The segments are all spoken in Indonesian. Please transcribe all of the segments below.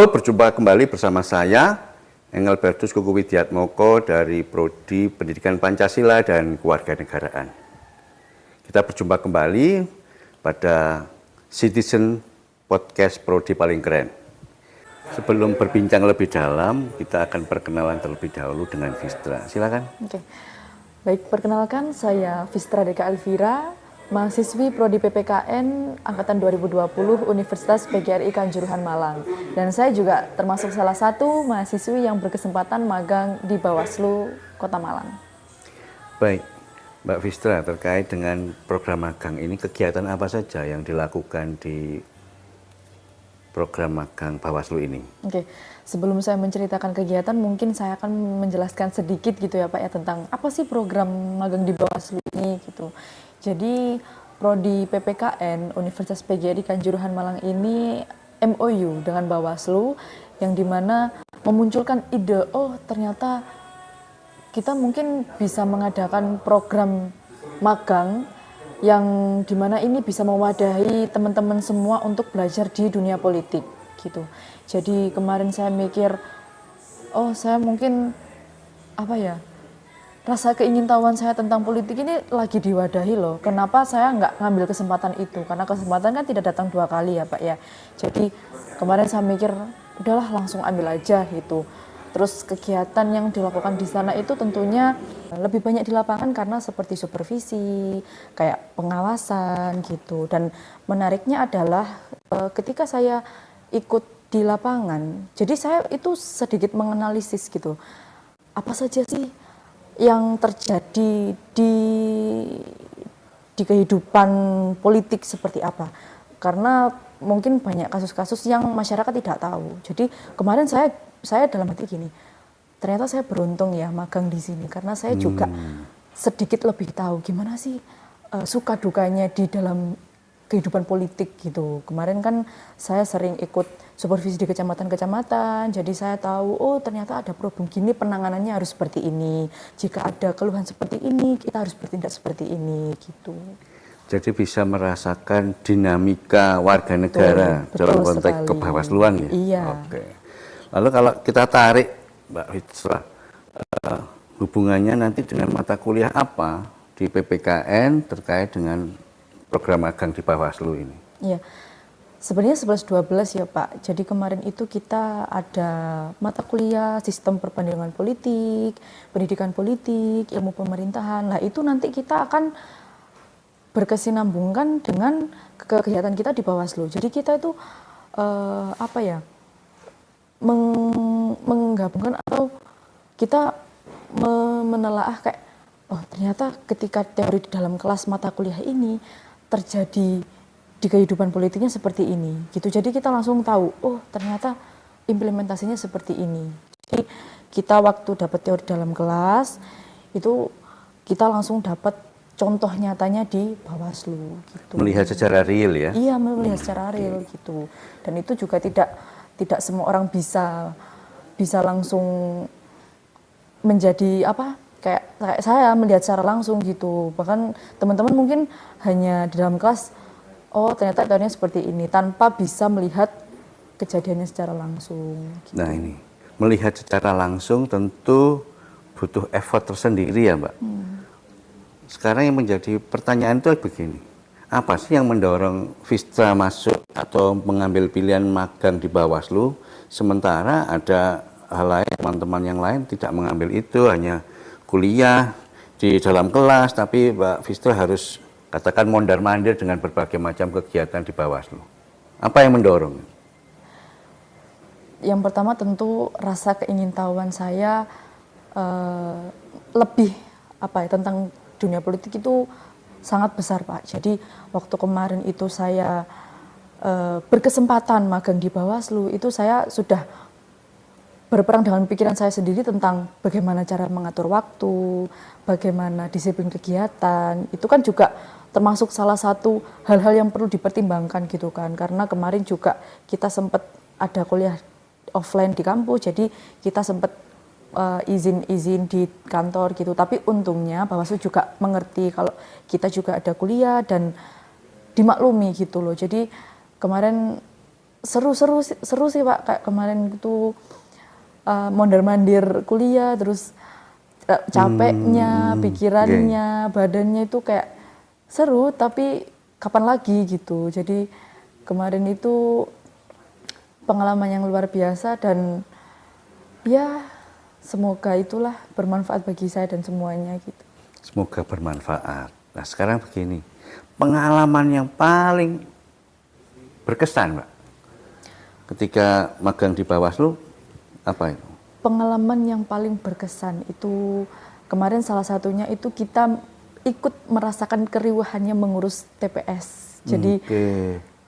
Halo, berjumpa kembali bersama saya, Engelbertus Kuku Widiatmoko dari Prodi Pendidikan Pancasila dan Kewarganegaraan. Kita berjumpa kembali pada Citizen Podcast Prodi Paling Keren. Sebelum berbincang lebih dalam, kita akan perkenalan terlebih dahulu dengan Vistra. Silakan. Oke. Baik, perkenalkan saya Vistra Deka Elvira, mahasiswi Prodi PPKN Angkatan 2020 Universitas PGRI Kanjuruhan Malang. Dan saya juga termasuk salah satu mahasiswi yang berkesempatan magang di Bawaslu Kota Malang. Baik, Mbak Vistra, terkait dengan program magang ini, kegiatan apa saja yang dilakukan di program magang Bawaslu ini? Oke, sebelum saya menceritakan kegiatan, mungkin saya akan menjelaskan sedikit gitu ya Pak ya, tentang apa sih program magang di Bawaslu ini gitu. Jadi Prodi PPKN Universitas PGRI Kanjuruhan Malang ini MOU dengan Bawaslu yang dimana memunculkan ide, oh ternyata kita mungkin bisa mengadakan program magang yang dimana ini bisa mewadahi teman-teman semua untuk belajar di dunia politik gitu. Jadi kemarin saya mikir, oh saya mungkin apa ya, rasa keingintahuan saya tentang politik ini lagi diwadahi loh. Kenapa saya nggak ngambil kesempatan itu? Karena kesempatan kan tidak datang dua kali ya Pak ya. Jadi kemarin saya mikir, udahlah langsung ambil aja gitu. Terus kegiatan yang dilakukan di sana itu tentunya lebih banyak di lapangan karena seperti supervisi, kayak pengawasan gitu. Dan menariknya adalah ketika saya ikut di lapangan, jadi saya itu sedikit menganalisis gitu. Apa saja sih yang terjadi di kehidupan politik seperti apa? Karena mungkin banyak kasus-kasus yang masyarakat tidak tahu. Jadi kemarin saya dalam hati gini, ternyata saya beruntung ya magang di sini karena saya juga sedikit lebih tahu gimana sih suka dukanya di dalam kehidupan politik gitu. Kemarin kan saya sering ikut supervisi di kecamatan-kecamatan, jadi saya tahu, oh ternyata ada problem gini, penanganannya harus seperti ini. Jika ada keluhan seperti ini, kita harus bertindak seperti ini gitu. Jadi bisa merasakan dinamika warga negara dalam konteks kebawasluan ya? Iya. Oke. Lalu kalau kita tarik Mbak Fitra, hubungannya nanti dengan mata kuliah apa di PPKN terkait dengan program magang di Bawaslu ini? Iya, sebenarnya 11-12 ya Pak. Jadi kemarin itu kita ada mata kuliah sistem perbandingan politik, pendidikan politik, ilmu pemerintahan. Nah itu nanti kita akan berkesinambungkan dengan kegiatan kita di Bawaslu. Jadi kita itu menggabungkan atau kita menelaah kayak, oh ternyata ketika teori di dalam kelas mata kuliah ini terjadi di kehidupan politiknya seperti ini gitu. Jadi kita langsung tahu, oh ternyata implementasinya seperti ini. Jadi kita waktu dapat teori dalam kelas itu kita langsung dapat contoh nyatanya di Bawaslu gitu. Melihat secara real ya? Iya, melihat secara real gitu. Dan itu juga tidak semua orang bisa langsung menjadi kayak saya melihat secara langsung gitu. Bahkan teman-teman mungkin hanya di dalam kelas, oh ternyata teorinya seperti ini, tanpa bisa melihat kejadiannya secara langsung gitu. Nah ini, melihat secara langsung tentu butuh effort tersendiri ya Mbak. Sekarang yang menjadi pertanyaan itu begini, apa sih yang mendorong Vistra masuk atau mengambil pilihan magang di Bawaslu, sementara ada hal lain, teman-teman yang lain tidak mengambil itu, hanya kuliah di dalam kelas, tapi Mbak Vistra harus katakan mondar-mandir dengan berbagai macam kegiatan di Bawaslu. Apa yang mendorong? Yang pertama tentu rasa keingintahuan saya lebih tentang dunia politik itu sangat besar Pak. Jadi waktu kemarin itu saya berkesempatan magang di Bawaslu, itu saya sudah berperang dengan pikiran saya sendiri tentang bagaimana cara mengatur waktu, bagaimana disiplin kegiatan. Itu kan juga termasuk salah satu hal-hal yang perlu dipertimbangkan gitu kan. Karena kemarin juga kita sempat ada kuliah offline di kampus, jadi kita sempat izin di kantor gitu. Tapi untungnya Bawaslu juga mengerti kalau kita juga ada kuliah dan dimaklumi gitu loh. Jadi kemarin seru sih Pak. Kayak kemarin itu mondar-mandir kuliah, terus capeknya, pikirannya, badannya itu kayak seru, tapi kapan lagi gitu. Jadi kemarin itu pengalaman yang luar biasa, dan ya semoga itulah bermanfaat bagi saya dan semuanya gitu. Semoga bermanfaat. Nah sekarang begini, pengalaman yang paling berkesan Mbak ketika magang di Bawaslu apa itu? Pengalaman yang paling berkesan itu kemarin salah satunya itu kita ikut merasakan keriuhannya mengurus TPS. Jadi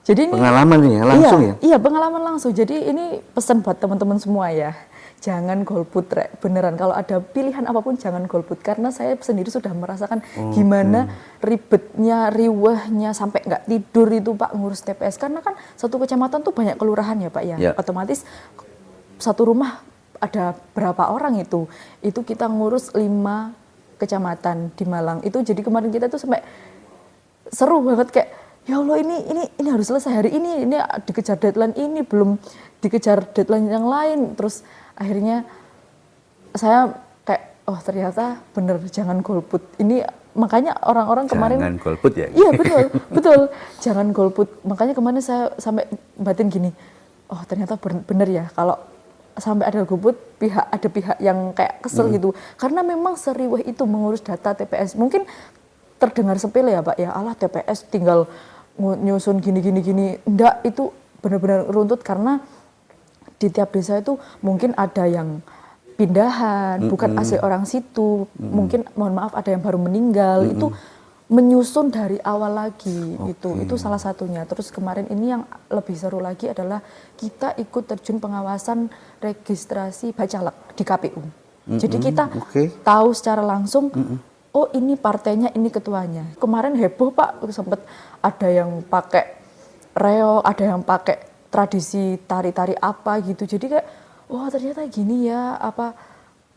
jadi ini pengalaman nih ya, langsung ya? Iya, pengalaman langsung. Jadi ini pesan buat teman-teman semua ya. Jangan golput, beneran. Kalau ada pilihan apapun jangan golput. Karena saya sendiri sudah merasakan gimana ribetnya, riwahnya, sampai nggak tidur itu Pak ngurus TPS. Karena kan satu kecamatan tuh banyak kelurahan ya Pak ya. Otomatis satu rumah ada berapa orang itu kita ngurus 5 kecamatan di Malang. Itu jadi kemarin kita tuh sampai seru banget, kayak ya Allah ini harus selesai hari ini dikejar deadline ini, belum dikejar deadline yang lain. Terus akhirnya saya kayak oh ternyata bener jangan golput. Ini makanya orang-orang kemarin jangan golput ya. Iya betul jangan golput. Makanya kemarin saya sampai batin gini, oh ternyata bener ya kalau sampai ada golput, ada pihak yang kayak kesel gitu. Karena memang seriwah itu mengurus data TPS. Mungkin terdengar sepele ya Pak ya, alah TPS tinggal nyusun gini. Enggak, itu benar-benar runtut karena di tiap desa itu mungkin ada yang pindahan, bukan asli orang situ. Mungkin mohon maaf ada yang baru meninggal. Itu menyusun dari awal lagi. Itu salah satunya. Terus kemarin ini yang lebih seru lagi adalah kita ikut terjun pengawasan registrasi bacalek di KPU. Jadi kita tahu secara langsung oh ini partainya, ini ketuanya. Kemarin heboh Pak, sempat ada yang pakai reog, ada yang pakai tradisi tari-tari apa gitu. Jadi kayak wah ternyata gini ya, apa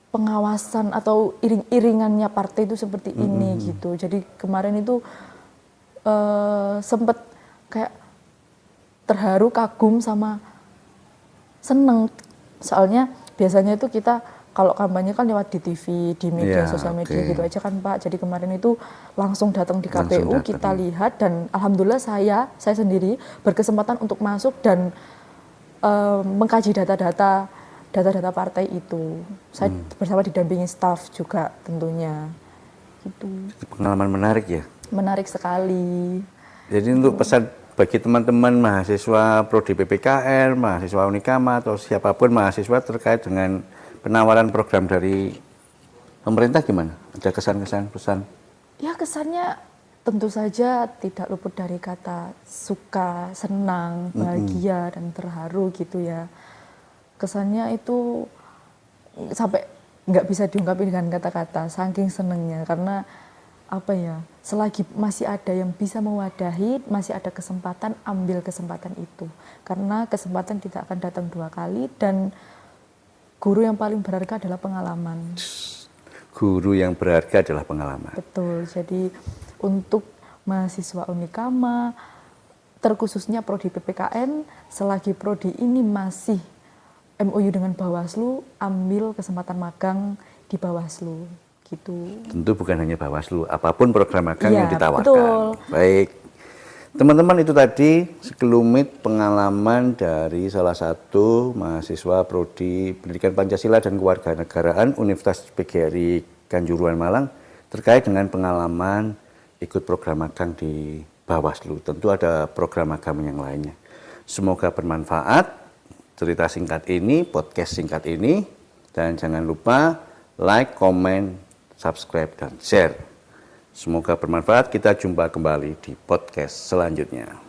pengawasan atau iring-iringannya partai itu seperti ini gitu. Jadi kemarin itu sempat kayak terharu, kagum sama seneng. Soalnya biasanya itu kita kalau kampanye kan lewat di TV, di media sosial media gitu aja kan Pak. Jadi kemarin itu langsung datang di KPU, kita lihat, dan alhamdulillah saya sendiri berkesempatan untuk masuk dan mengkaji data-data partai itu. Saya bersama didampingi staf juga tentunya. Gitu. Pengalaman menarik ya? Menarik sekali. Jadi untuk pesan bagi teman-teman mahasiswa prodi PPKN, mahasiswa Unikama atau siapapun mahasiswa terkait dengan penawaran program dari pemerintah gimana? Ada kesan-kesan pesan? Ya kesannya tentu saja tidak luput dari kata suka, senang, bahagia, dan terharu gitu ya. Kesannya itu sampai nggak bisa diungkapin dengan kata-kata, saking senengnya. Karena apa ya, selagi masih ada yang bisa mewadahi, masih ada kesempatan, ambil kesempatan itu. Karena kesempatan tidak akan datang 2 kali, dan guru yang paling berharga adalah pengalaman. Guru yang berharga adalah pengalaman. Betul, jadi untuk mahasiswa Unikama, terkhususnya prodi PPKN, selagi prodi ini masih MOU dengan Bawaslu, ambil kesempatan magang di Bawaslu, gitu. Tentu bukan hanya Bawaslu, apapun program magang yang ditawarkan. Betul. Baik, teman-teman, itu tadi sekelumit pengalaman dari salah satu mahasiswa prodi Pendidikan Pancasila dan Kewarganegaraan Universitas PGRI Kanjuruhan Malang terkait dengan pengalaman ikut program magang di Bawaslu. Tentu ada program magang yang lainnya. Semoga bermanfaat cerita singkat ini, podcast singkat ini, dan jangan lupa like, comment, subscribe, dan share. Semoga bermanfaat. Kita jumpa kembali di podcast selanjutnya.